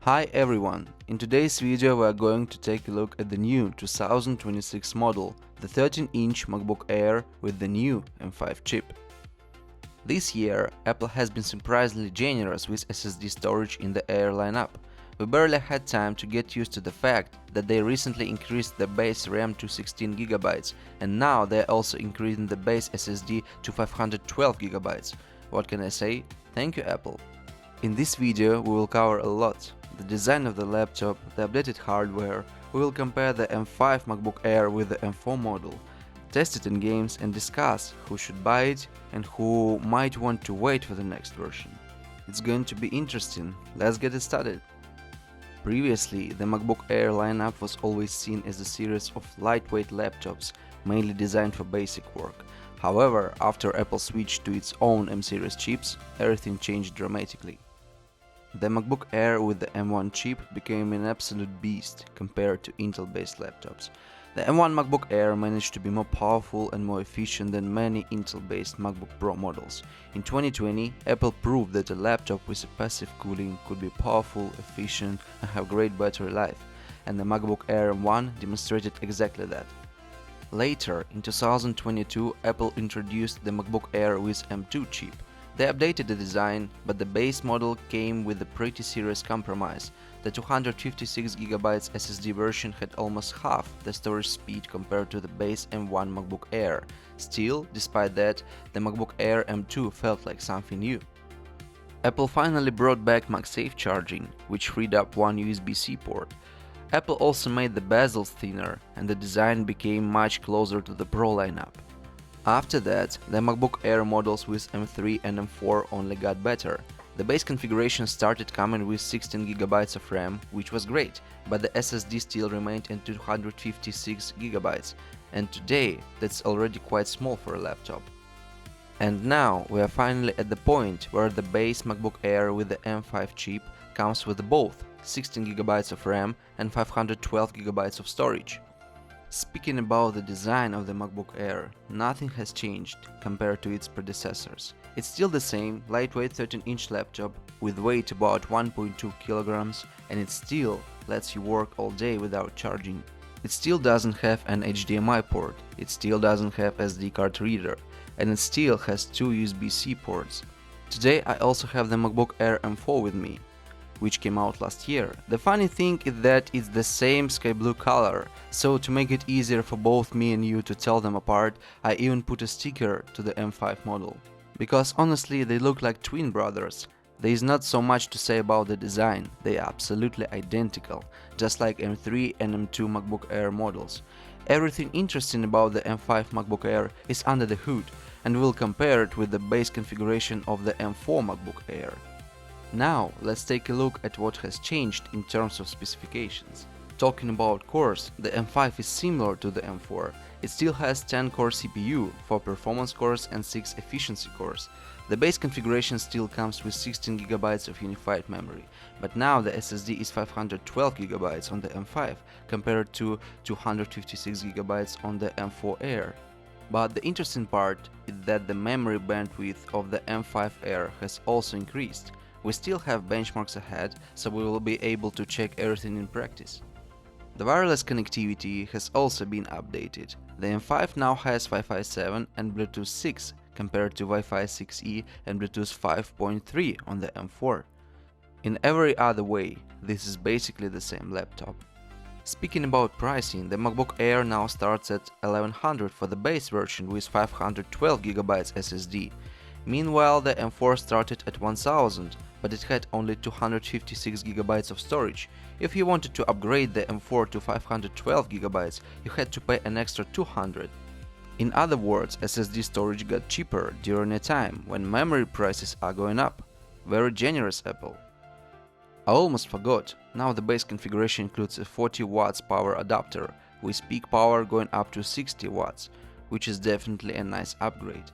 Hi everyone! In today's video we are going to take a look at the new 2026 model, the 13-inch MacBook Air with the new M5 chip. This year, Apple has been surprisingly generous with SSD storage in the Air lineup. We barely had time to get used to the fact that they recently increased the base RAM to 16GB, and now they are also increasing the base SSD to 512GB. What can I say? Thank you, Apple! In this video we will cover a lot: the design of the laptop, the updated hardware, we will compare the M5 MacBook Air with the M4 model, test it in games and discuss who should buy it and who might want to wait for the next version. It's going to be interesting, let's get it started. Previously, the MacBook Air lineup was always seen as a series of lightweight laptops, mainly designed for basic work. However, after Apple switched to its own M-series chips, everything changed dramatically. The MacBook Air with the M1 chip became an absolute beast compared to Intel-based laptops. The M1 MacBook Air managed to be more powerful and more efficient than many Intel-based MacBook Pro models. In 2020, Apple proved that a laptop with a passive cooling could be powerful, efficient, and have great battery life, and the MacBook Air M1 demonstrated exactly that. Later, in 2022, Apple introduced the MacBook Air with M2 chip. They updated the design, but the base model came with a pretty serious compromise. The 256GB SSD version had almost half the storage speed compared to the base M1 MacBook Air. Still, despite that, the MacBook Air M2 felt like something new. Apple finally brought back MagSafe charging, which freed up one USB-C port. Apple also made the bezels thinner, and the design became much closer to the Pro lineup. After that, the MacBook Air models with M3 and M4 only got better. The base configuration started coming with 16GB of RAM, which was great, but the SSD still remained at 256GB, and today that's already quite small for a laptop. And now we are finally at the point where the base MacBook Air with the M5 chip comes with both 16GB of RAM and 512GB of storage. Speaking about the design of the MacBook Air, nothing has changed compared to its predecessors. It's still the same lightweight 13-inch laptop with weight about 1.2 kg, and it still lets you work all day without charging. It still doesn't have an HDMI port, it still doesn't have SD card reader, and it still has two USB-C ports. Today I also have the MacBook Air M4 with me, which came out last year. The funny thing is that it's the same sky blue color, so to make it easier for both me and you to tell them apart, I even put a sticker to the M5 model. Because honestly, they look like twin brothers. There is not so much to say about the design, they are absolutely identical, just like M3 and M2 MacBook Air models. Everything interesting about the M5 MacBook Air is under the hood, and we'll compare it with the base configuration of the M4 MacBook Air. Now, let's take a look at what has changed in terms of specifications. Talking about cores, the M5 is similar to the M4. It still has 10-core CPU, 4 performance cores and 6 efficiency cores. The base configuration still comes with 16GB of unified memory, but now the SSD is 512GB on the M5 compared to 256GB on the M4 Air. But the interesting part is that the memory bandwidth of the M5 Air has also increased. We still have benchmarks ahead, so we will be able to check everything in practice. The wireless connectivity has also been updated. The M5 now has Wi-Fi 7 and Bluetooth 6 compared to Wi-Fi 6E and Bluetooth 5.3 on the M4. In every other way, this is basically the same laptop. Speaking about pricing, the MacBook Air now starts at $1,100 for the base version with 512GB SSD. Meanwhile, the M4 started at $1,000, but it had only 256GB of storage. If you wanted to upgrade the M4 to 512GB, you had to pay an extra $200. In other words, SSD storage got cheaper during a time when memory prices are going up. Very generous, Apple. I almost forgot, now the base configuration includes a 40 watts power adapter, with peak power going up to 60 watts, which is definitely a nice upgrade.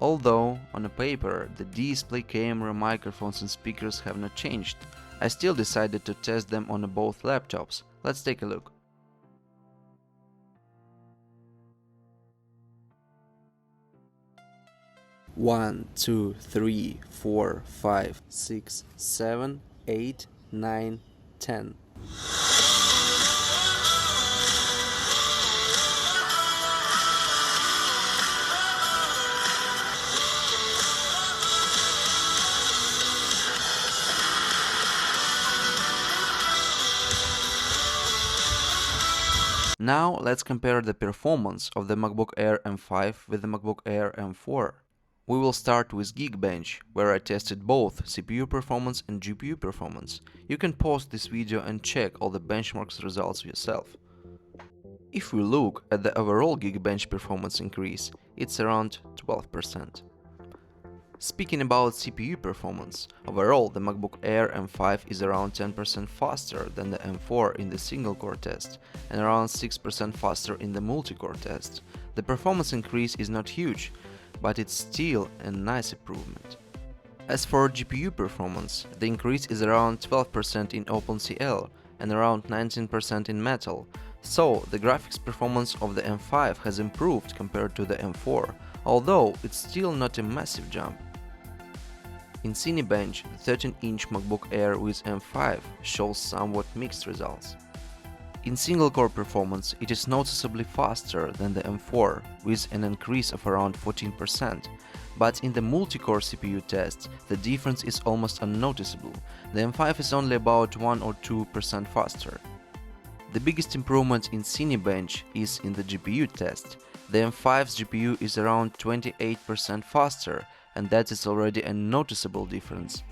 Although, on a paper, the display, camera, microphones and speakers have not changed, I still decided to test them on both laptops. Let's take a look. 1, 2, 3, 4, 5, 6, 7, 8, 9, 10. Now let's compare the performance of the MacBook Air M5 with the MacBook Air M4. We will start with Geekbench, where I tested both CPU performance and GPU performance. You can pause this video and check all the benchmarks results yourself. If we look at the overall Geekbench performance increase, it's around 12%. Speaking about CPU performance, overall the MacBook Air M5 is around 10% faster than the M4 in the single-core test and around 6% faster in the multi-core test. The performance increase is not huge, but it's still a nice improvement. As for GPU performance, the increase is around 12% in OpenCL and around 19% in Metal, so the graphics performance of the M5 has improved compared to the M4, although it's still not a massive jump. In Cinebench, the 13-inch MacBook Air with M5 shows somewhat mixed results. In single-core performance, it is noticeably faster than the M4, with an increase of around 14%, but in the multi-core CPU test, the difference is almost unnoticeable. The M5 is only about 1 or 2% faster. The biggest improvement in Cinebench is in the GPU test. The M5's GPU is around 28% faster, and that is already a noticeable difference.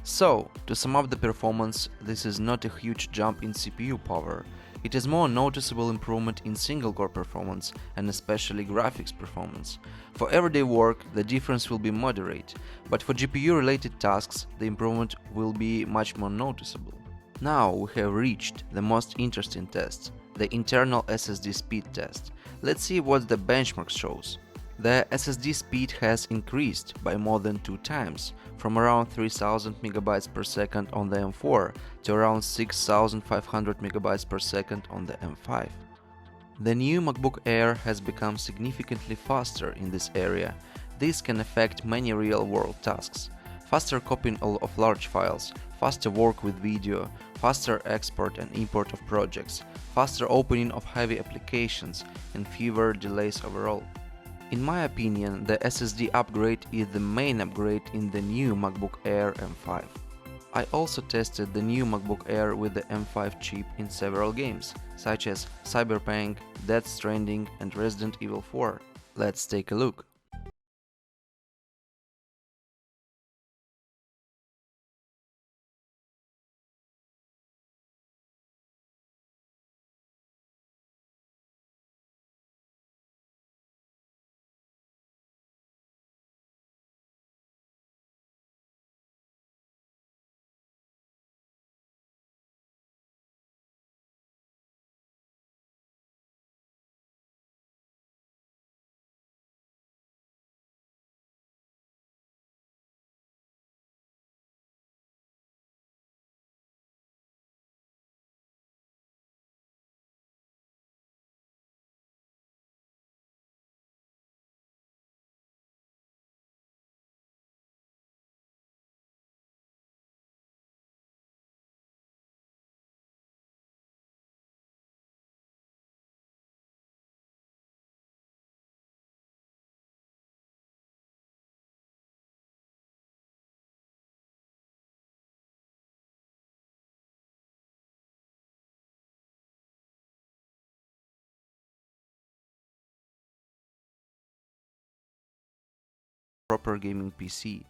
So, to sum up the performance, this is not a huge jump in CPU power. It is more noticeable improvement in single-core performance and especially graphics performance. For everyday work, the difference will be moderate, but for GPU-related tasks, the improvement will be much more noticeable. Now we have reached the most interesting test, the internal SSD speed test. Let's see what the benchmark shows. The SSD speed has increased by more than 2 times, from around 3000 MB per second on the M4 to around 6500 MB per second on the M5. The new MacBook Air has become significantly faster in this area. This can affect many real-world tasks. Faster copying of large files, faster work with video, faster export and import of projects, faster opening of heavy applications, and fewer delays overall. In my opinion, the SSD upgrade is the main upgrade in the new MacBook Air M5. I also tested the new MacBook Air with the M5 chip in several games, such as Cyberpunk, Death Stranding and Resident Evil 4. Let's take a look. Proper gaming PC.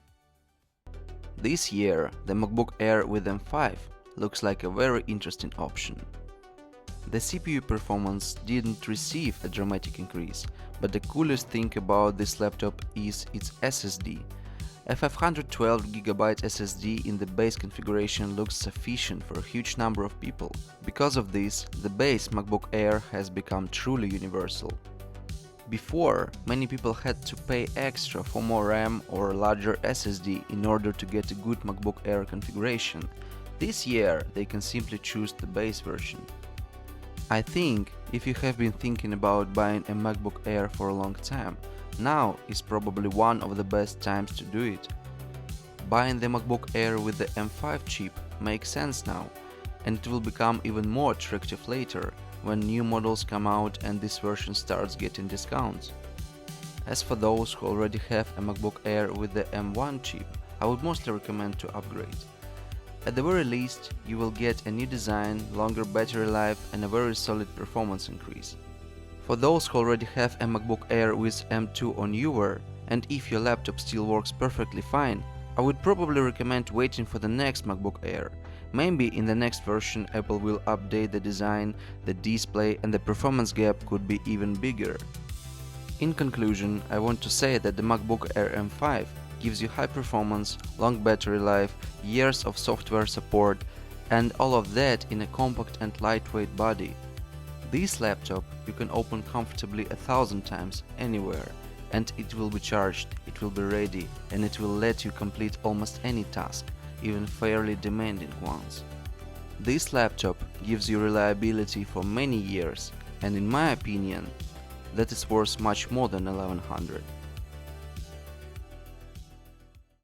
This year, the MacBook Air with M5 looks like a very interesting option. The CPU performance didn't receive a dramatic increase, but the coolest thing about this laptop is its SSD. A 512GB SSD in the base configuration looks sufficient for a huge number of people. Because of this, the base MacBook Air has become truly universal. Before, many people had to pay extra for more RAM or larger SSD in order to get a good MacBook Air configuration. This year, they can simply choose the base version. I think if you have been thinking about buying a MacBook Air for a long time, now is probably one of the best times to do it. Buying the MacBook Air with the M5 chip makes sense now. and it will become even more attractive later when new models come out and this version starts getting discounts. As for those who already have a MacBook Air with the M1 chip, I would mostly recommend to upgrade. At the very least, you will get a new design, longer battery life and a very solid performance increase. For those who already have a MacBook Air with M2 or newer, and if your laptop still works perfectly fine, I would probably recommend waiting for the next MacBook Air. Maybe in the next version Apple will update the design, the display and the performance gap could be even bigger. In conclusion, I want to say that the MacBook Air M5 gives you high performance, long battery life, years of software support, and all of that in a compact and lightweight body. This laptop you can open comfortably 1,000 times anywhere, and it will be charged, it will be ready, and it will let you complete almost any task, even fairly demanding ones. This laptop gives you reliability for many years, and in my opinion, that is worth much more than 1100.